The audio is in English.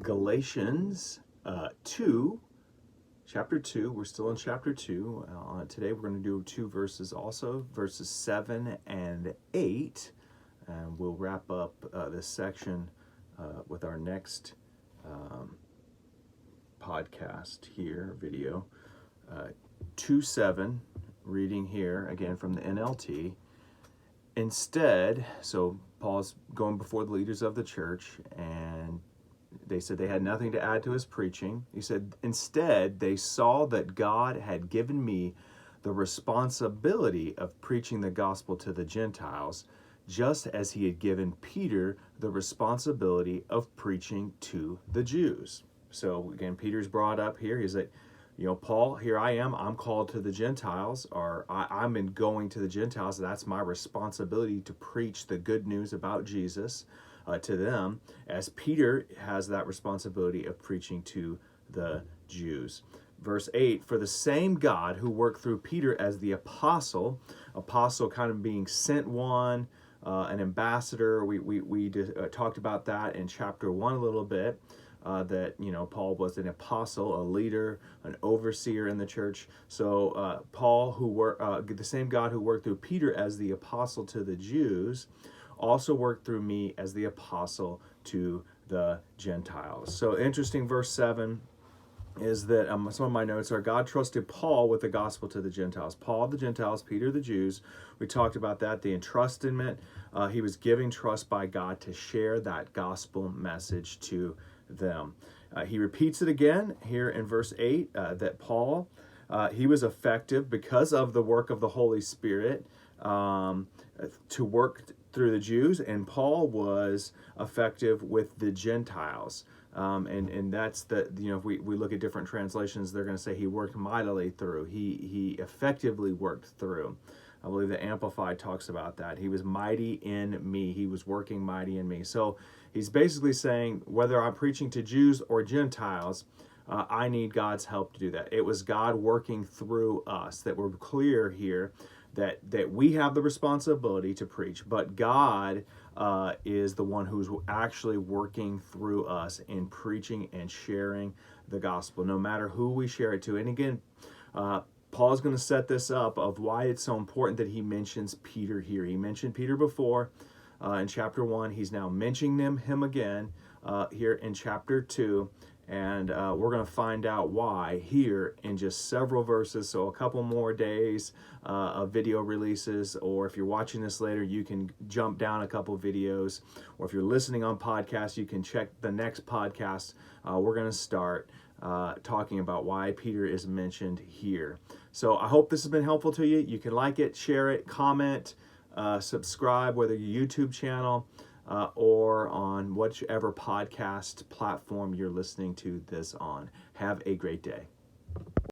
Galatians 2, chapter 2. We're still in chapter 2. Today we're going to do 2 verses also, verses 7 and 8. And we'll wrap up this section with our next podcast here, video. 2:7, reading here again from the NLT. Instead, so Paul's going before the leaders of the church, and they said they had nothing to add to his preaching. He said, instead, they saw that God had given me the responsibility of preaching the gospel to the Gentiles, just as he had given Peter the responsibility of preaching to the Jews. So again, Peter's brought up here. He's like, Paul, here I am. I'm called to the Gentiles, or I'm in going to the Gentiles. That's my responsibility to preach the good news about Jesus to them, as Peter has that responsibility of preaching to the Jews. Verse 8, for the same God who worked through Peter as the apostle kind of being sent one, an ambassador. We talked about that in chapter 1 a little bit. That Paul was an apostle, a leader, an overseer in the church. So Paul, the same God who worked through Peter as the apostle to the Jews, also worked through me as the apostle to the Gentiles. So interesting, verse 7 is that some of my notes are God trusted Paul with the gospel to the Gentiles. Paul the Gentiles, Peter the Jews. We talked about that, the entrustment. He was giving trust by God to share that gospel message to them. He repeats it again here in verse 8 that Paul, he was effective because of the work of the Holy Spirit to work through the Jews, and Paul was effective with the Gentiles. And that's if we look at different translations, they're going to say he worked mightily through. He effectively worked through. I believe the Amplified talks about that. He was mighty in me. He was working mighty in me. So he's basically saying, whether I'm preaching to Jews or Gentiles, I need God's help to do that. It was God working through us, that we're clear here that we have the responsibility to preach, but God is the one who's actually working through us in preaching and sharing the gospel, no matter who we share it to. And again, Paul's going to set this up of why it's so important that he mentions Peter here. He mentioned Peter before in chapter 1. He's now mentioning him again here in chapter 2. And we're going to find out why here in just several verses. So a couple more days of video releases, or if you're watching this later, you can jump down a couple videos. Or if you're listening on podcasts, you can check the next podcast. We're going to start talking about why Peter is mentioned here. So I hope this has been helpful to you. You can like it, share it, comment, subscribe, whether your YouTube channel, or on whichever podcast platform you're listening to this on. Have a great day.